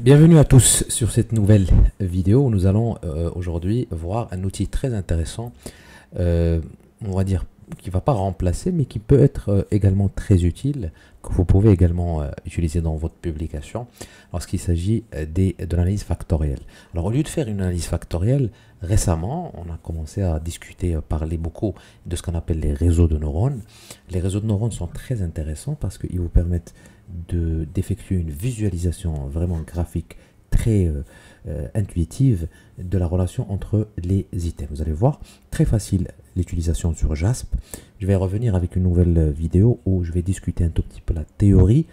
Bienvenue à tous sur cette nouvelle vidéo où nous allons aujourd'hui voir un outil très intéressant, on va dire qui ne va pas remplacer mais qui peut être également très utile, que vous pouvez également utiliser dans votre publication lorsqu'il s'agit de l'analyse factorielle. Alors au lieu de faire une analyse factorielle, récemment on a commencé à discuter, parler beaucoup de ce qu'on appelle les réseaux de neurones. Les réseaux de neurones sont très intéressants parce qu'ils vous permettent d'effectuer une visualisation vraiment graphique très intuitive de la relation entre les items. Vous allez voir, très facile l'utilisation sur JASP. Je vais revenir avec une nouvelle vidéo où je vais discuter un tout petit peu la théorie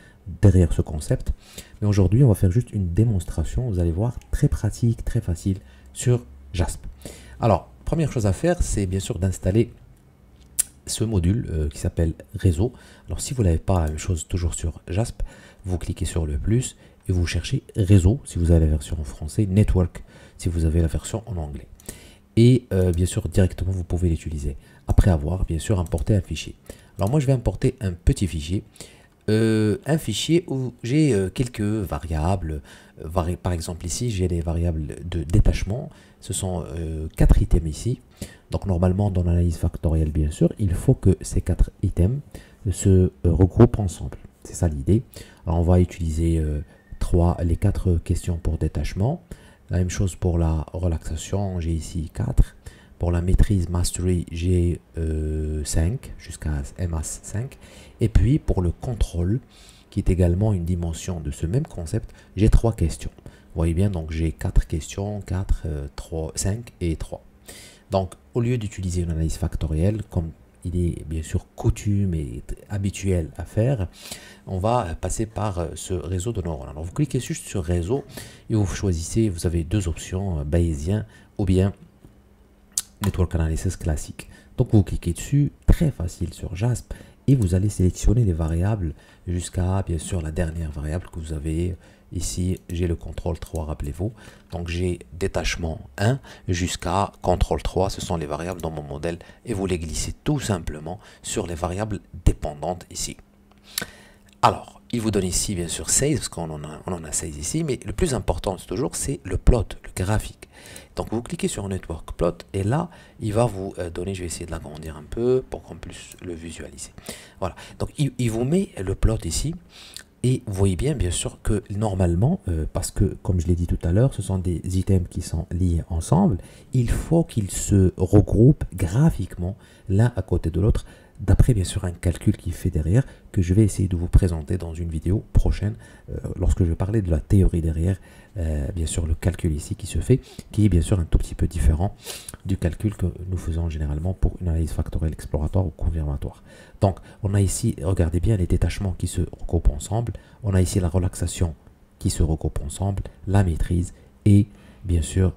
derrière ce concept. Mais aujourd'hui, on va faire juste une démonstration. Vous allez voir, très pratique, très facile sur JASP. Alors, première chose à faire, c'est bien sûr d'installer ce module qui s'appelle réseau. Alors si vous n'avez pas la même chose toujours sur JASP, vous cliquez sur le plus et vous cherchez réseau si vous avez la version en français, network si vous avez la version en anglais. Et bien sûr directement vous pouvez l'utiliser après avoir bien sûr importé un fichier. Alors moi je vais importer un petit fichier, un fichier où j'ai quelques variables. Par exemple ici j'ai les variables de détachement, ce sont 4 items ici. Donc normalement dans l'analyse factorielle bien sûr, il faut que ces 4 items se regroupent ensemble. C'est ça l'idée. Alors on va utiliser les 4 questions pour détachement. La même chose pour la relaxation, j'ai ici 4. Pour la maîtrise mastery, j'ai 5 jusqu'à MAS 5. Et puis pour le contrôle, qui est également une dimension de ce même concept, j'ai 3 questions. Vous voyez bien, donc j'ai 4 questions, 4, 3, 5 et 3. Donc, au lieu d'utiliser une analyse factorielle, comme il est bien sûr coutume et habituel à faire, on va passer par ce réseau de neurones. Alors, vous cliquez juste sur réseau et vous choisissez, vous avez deux options, bayésien ou bien network analysis classique. Donc, vous cliquez dessus, très facile sur JASP, et vous allez sélectionner les variables jusqu'à, bien sûr, la dernière variable que vous avez. Ici, j'ai le contrôle 3, rappelez-vous. Donc, j'ai détachement 1 jusqu'à contrôle 3. Ce sont les variables dans mon modèle. Et vous les glissez tout simplement sur les variables dépendantes ici. Alors, il vous donne ici, bien sûr, 16, parce qu'on en a 16 ici. Mais le plus important, toujours, c'est le plot, le graphique. Donc, vous cliquez sur Network Plot. Et là, il va vous donner, je vais essayer de l'agrandir un peu pour qu'on puisse le visualiser. Voilà. Donc, il vous met le plot ici. Et vous voyez bien sûr que normalement, parce que comme je l'ai dit tout à l'heure, ce sont des items qui sont liés ensemble, il faut qu'ils se regroupent graphiquement l'un à côté de l'autre, d'après bien sûr un calcul qui fait derrière, que je vais essayer de vous présenter dans une vidéo prochaine, lorsque je vais parler de la théorie derrière, bien sûr le calcul ici qui se fait, qui est bien sûr un tout petit peu différent du calcul que nous faisons généralement pour une analyse factorielle exploratoire ou confirmatoire. Donc on a ici, regardez bien, les détachements qui se regroupent ensemble, on a ici la relaxation qui se regroupe ensemble, la maîtrise et bien sûr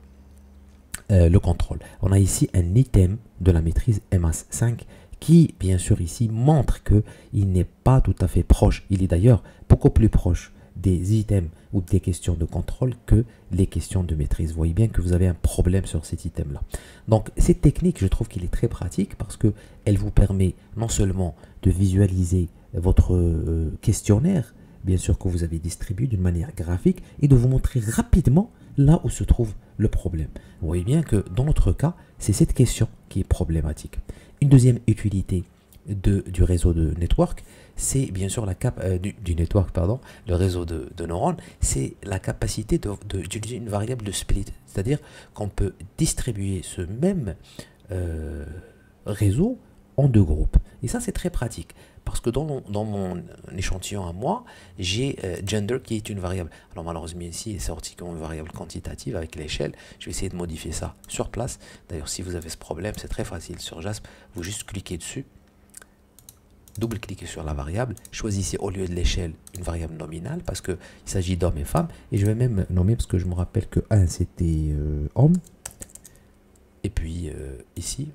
le contrôle. On a ici un item de la maîtrise MAS 5 qui bien sûr ici montre qu'il n'est pas tout à fait proche, il est d'ailleurs beaucoup plus proche des items ou des questions de contrôle que les questions de maîtrise. Vous voyez bien que vous avez un problème sur cet item là. Donc cette technique, je trouve qu'il est très pratique parce que elle vous permet non seulement de visualiser votre questionnaire, bien sûr que vous avez distribué d'une manière graphique, et de vous montrer rapidement là où se trouve le problème. Vous voyez bien que dans notre cas, c'est cette question qui est problématique. Une deuxième utilité du réseau de network, c'est bien sûr du network, pardon, le réseau de neurones, c'est la capacité d'utiliser une variable de split, c'est-à-dire qu'on peut distribuer ce même réseau en deux groupes. Et ça, c'est très pratique. Parce que dans mon échantillon à moi, j'ai gender qui est une variable. Alors malheureusement ici, il est sorti comme une variable quantitative avec l'échelle. Je vais essayer de modifier ça sur place. D'ailleurs, si vous avez ce problème, c'est très facile sur JASP. Vous juste cliquez dessus, double-cliquez sur la variable, choisissez au lieu de l'échelle une variable nominale parce qu'il s'agit d'hommes et femmes. Et je vais même nommer parce que je me rappelle que 1 c'était homme. Et puis ici,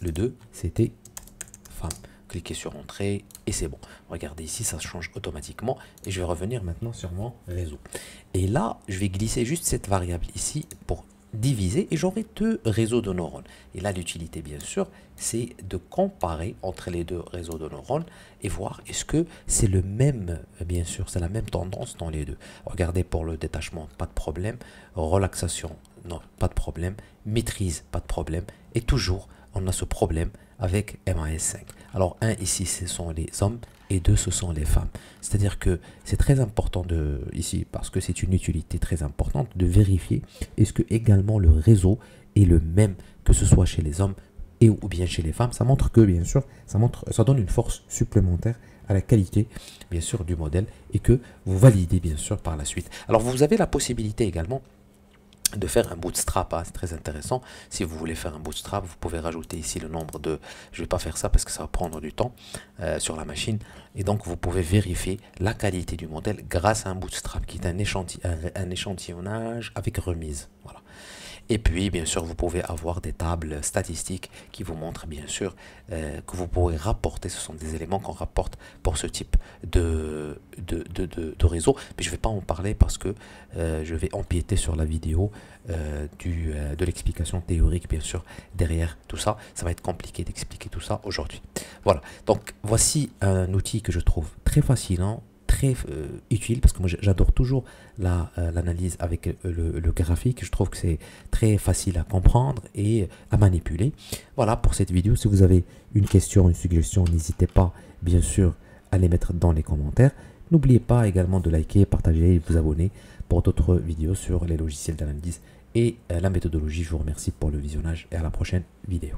le 2 c'était femme. Cliquez sur entrée et c'est bon. Regardez ici, ça change automatiquement et je vais revenir maintenant sur mon réseau. Et là, je vais glisser juste cette variable ici pour diviser et j'aurai deux réseaux de neurones. Et là, l'utilité, bien sûr, c'est de comparer entre les deux réseaux de neurones et voir est-ce que c'est le même, bien sûr, c'est la même tendance dans les deux. Regardez pour le détachement, pas de problème. Relaxation, non, pas de problème. Maîtrise, pas de problème. Et toujours, on a ce problème avec MAS5. Alors, un ici, ce sont les hommes et deux, ce sont les femmes. C'est-à-dire que c'est très important ici, parce que c'est une utilité très importante, de vérifier est-ce que également le réseau est le même, que ce soit chez les hommes et ou bien chez les femmes. Ça montre que, bien sûr, ça donne une force supplémentaire à la qualité, bien sûr, du modèle et que vous validez, bien sûr, par la suite. Alors, vous avez la possibilité également de faire un bootstrap, hein, c'est très intéressant. Si vous voulez faire un bootstrap, vous pouvez rajouter ici le nombre de... Je ne vais pas faire ça parce que ça va prendre du temps sur la machine. Et donc, vous pouvez vérifier la qualité du modèle grâce à un bootstrap qui est un échantillonnage avec remise. Voilà. Et puis, bien sûr, vous pouvez avoir des tables statistiques qui vous montrent, bien sûr, que vous pourrez rapporter. Ce sont des éléments qu'on rapporte pour ce type de réseau. Mais je ne vais pas en parler parce que je vais empiéter sur la vidéo de l'explication théorique, bien sûr, derrière tout ça. Ça va être compliqué d'expliquer tout ça aujourd'hui. Voilà. Donc, voici un outil que je trouve très fascinant, très utile, parce que moi j'adore toujours l'analyse avec le graphique. Je trouve que c'est très facile à comprendre et à manipuler. Voilà pour cette vidéo. Si vous avez une question, une suggestion, n'hésitez pas bien sûr à les mettre dans les commentaires. N'oubliez pas également de liker, partager et vous abonner pour d'autres vidéos sur les logiciels d'analyse et la méthodologie. Je vous remercie pour le visionnage et à la prochaine vidéo.